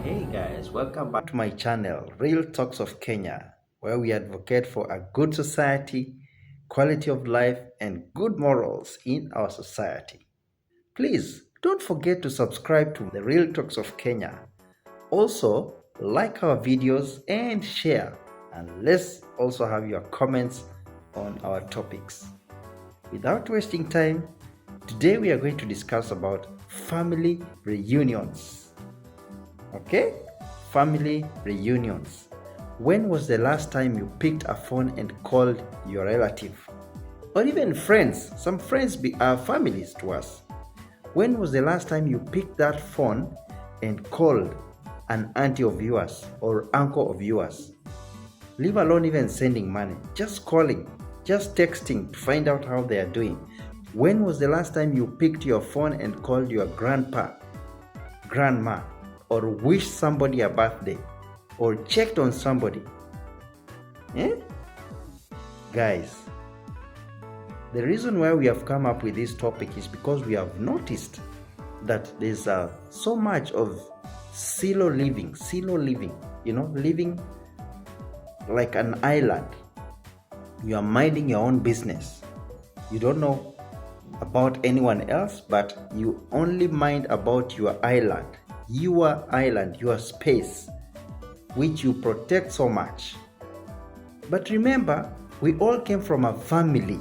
Hey guys, welcome back to my channel, Real Talks of Kenya, where we advocate for a good society, quality of life, and good morals in our society. Please don't forget to subscribe to the Real Talks of Kenya. Also, like our videos and share, and let's also have your comments on our topics. Without wasting time, today we are going to discuss about family reunions. Okay? Family reunions. When was the last time you picked a phone and called your relative? Or even friends. Some friends are families to us. When was the last time you picked that phone and called an auntie of yours or uncle of yours? Leave alone even sending money. Just calling, just texting to find out how they are doing. When was the last time you picked your phone and called your grandpa, grandma, or wished somebody a birthday, or checked on somebody? Guys, the reason why we have come up with this topic is because we have noticed that there's so much of silo living, living like an island. You are minding your own business. You don't know about anyone else, but you only mind about your island, your space, which you protect so much. But remember, we all came from a family.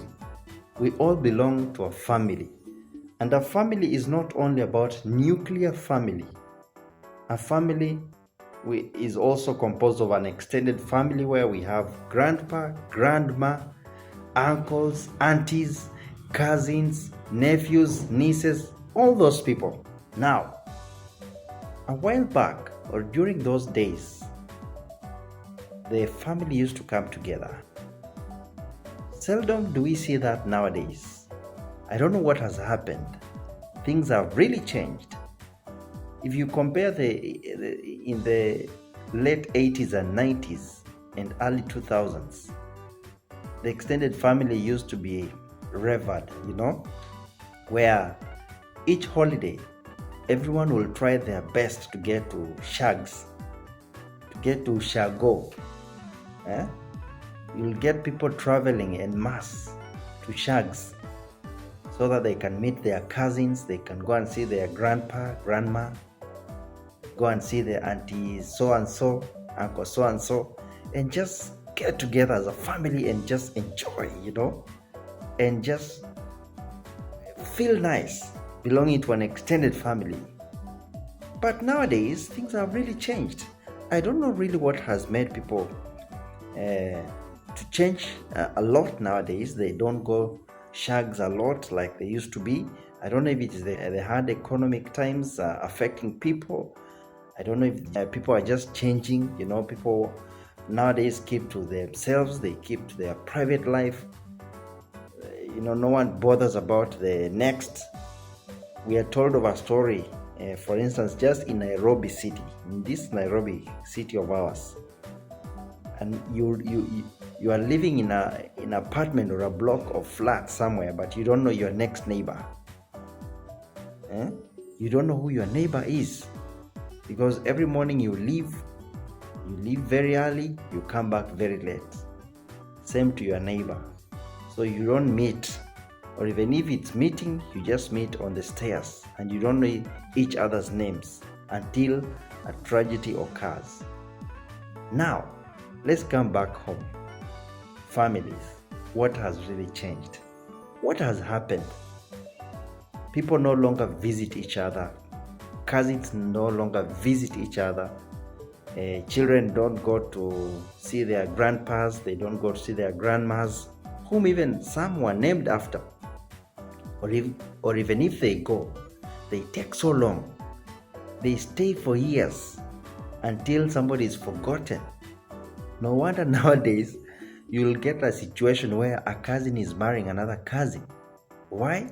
We all belong to a family. And a family is not only about nuclear family. A family is also composed of an extended family where we have grandpa, grandma, uncles, aunties, cousins, nephews, nieces, all those people. Now, a while back, or during those days, the family used to come together. Seldom do we see that nowadays. I don't know what has happened. Things have really changed. If you compare in the late 80s and 90s and early 2000s, the extended family used to be revered, where each holiday, everyone will try their best to get to shags, to get to shago. You'll get people traveling en masse to shags so that they can meet their cousins, they can go and see their grandpa, grandma, go and see their auntie so-and-so, uncle so-and-so, and just get together as a family and just enjoy, and just feel nice belonging to an extended family. But nowadays, things have really changed. I don't know really what has made people to change a lot nowadays. They don't go shags a lot like they used to be. I don't know if it is the hard economic times affecting people. I don't know if people are just changing. People nowadays keep to themselves. They keep to their private life. No one bothers about the next. We are told of a story, for instance, just in Nairobi city, in this Nairobi city of ours, and you are living in an apartment or a block of flats somewhere, but you don't know your next neighbor. You don't know who your neighbor is, because every morning you leave very early, you come back very late. Same to your neighbor. So you don't meet, or even if it's meeting, you just meet on the stairs and you don't know each other's names until a tragedy occurs. Now, let's come back home. Families, what has really changed? What has happened? People no longer visit each other. Cousins no longer visit each other. Children don't go to see their grandpas. They don't go to see their grandmas, whom even some were named after. Or even if they go, they take so long. They stay for years until somebody is forgotten. No wonder nowadays you'll get a situation where a cousin is marrying another cousin. Why?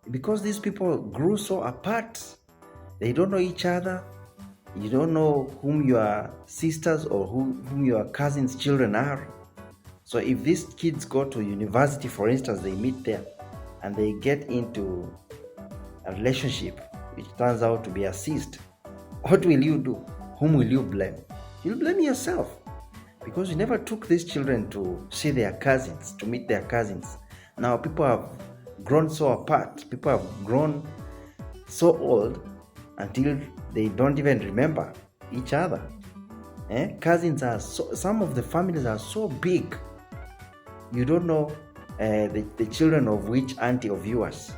Because these people grew so apart. They don't know each other. You don't know whom your sisters or whom your cousins' children are. So if these kids go to university, for instance, they meet there and they get into a relationship which turns out to be a cyst, what will you do? whom will you blame? You'll blame yourself, because you never took these children to see their cousins, to meet their cousins. Now people have grown so apart, people have grown so old until they don't even remember each other. Cousins are some of the families are so big, you don't know the children of which auntie of yours.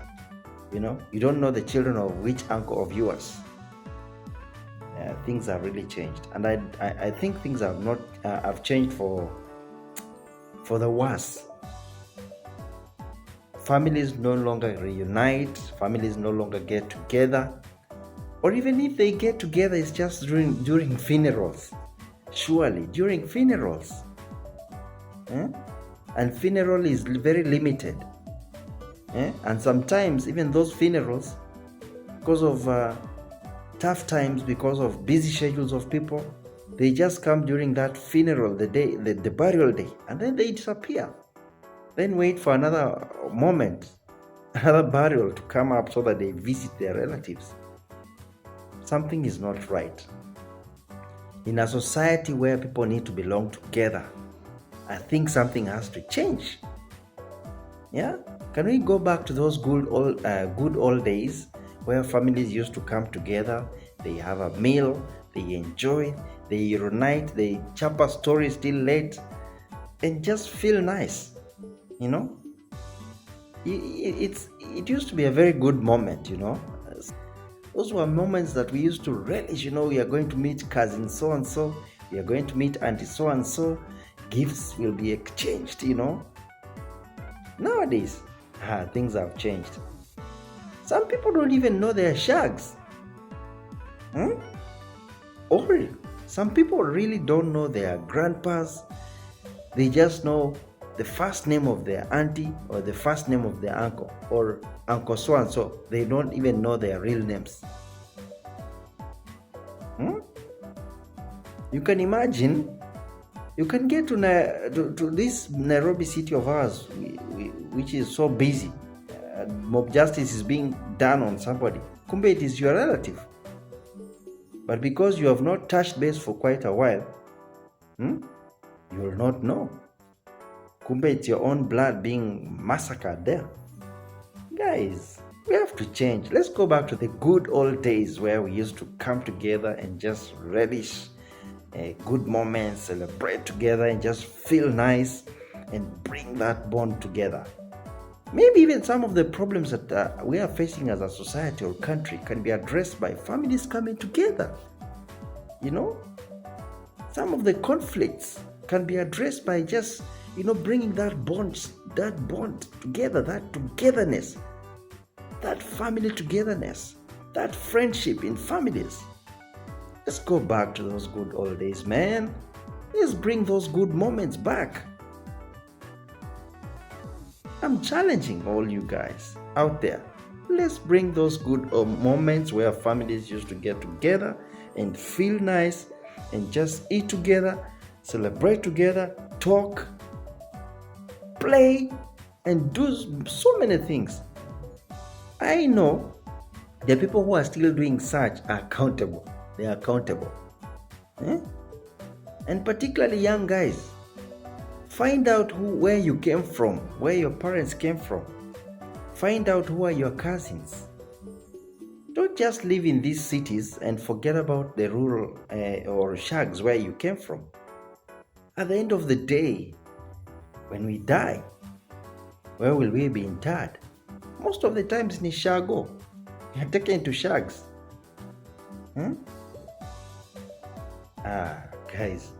You don't know the children of which uncle of yours. Things have really changed, and I think things have changed for the worse. Families no longer reunite, families no longer get together, or even if they get together, it's just during funerals. Surely during funerals, and funeral is very limited, and sometimes even those funerals, because of tough times, because of busy schedules of people, they just come during that funeral, the burial day, and then they disappear. Then wait for another moment, another burial to come up so that they visit their relatives. Something is not right. In a society where people need to belong together, I think something has to change. Yeah? Can we go back to those good old days where families used to come together, they have a meal, they enjoy, they reunite, they chap a story till late, and just feel nice? It used to be a very good moment. Those were moments that we used to relish. We are going to meet cousin so and so, we are going to meet auntie so and so, gifts will be exchanged. Nowadays, things have changed. Some people don't even know their shags. Or some people really don't know their grandpas. They just know the first name of their auntie or the first name of their uncle, or uncle so and so. They don't even know their real names. You can imagine, you can get to this Nairobi city of ours, which is so busy. Mob justice is being done on somebody. Kumbe it is your relative. But because you have not touched base for quite a while, you will not know. Kumbe it's your own blood being massacred there. Guys, we have to change. Let's go back to the good old days where we used to come together and just relish good moments, celebrate together, and just feel nice and bring that bond together. Maybe even some of the problems that we are facing as a society or country can be addressed by families coming together. Some of the conflicts can be addressed by just, bringing that bond together, that togetherness, that family togetherness, that friendship in families. Let's go back to those good old days, man. Let's bring those good moments back. I'm challenging all you guys out there. Let's bring those good moments where families used to get together and feel nice and just eat together, celebrate together, talk, play, and do so many things. I know the people who are still doing such are accountable. They are accountable. And particularly young guys. Find out where you came from, where your parents came from. Find out who are your cousins. Don't just live in these cities and forget about the rural or shags where you came from. At the end of the day, when we die, where will we be interred? Most of the times in Shago, we are taken to shags. Guys,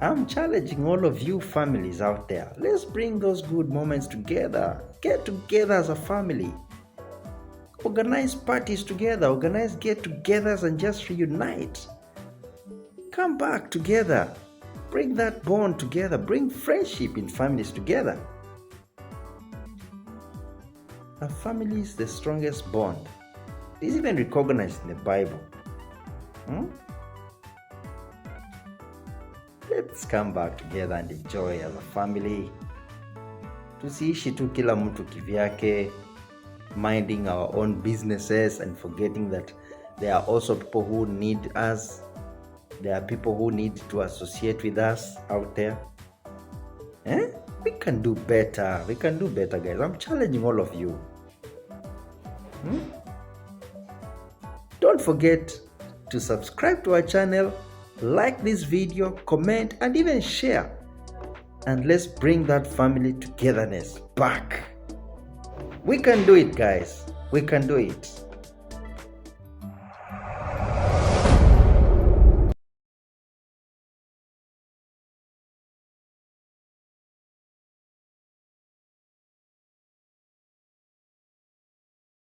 I'm challenging all of you families out there. Let's bring those good moments together. Get together as a family. Organize parties together. Organize get-togethers and just reunite. Come back together. Bring that bond together. Bring friendship in families together. A family is the strongest bond. It is even recognized in the Bible. Let's come back together and enjoy as a family. Tusiishi tu kila mtu kivyake, minding our own businesses and forgetting that there are also people who need us. There are people who need to associate with us out there. We can do better. We can do better, guys. I'm challenging all of you. Don't forget to subscribe to our channel, like this video, comment, and even share. And let's bring that family togetherness back. We can do it, guys. We can do it.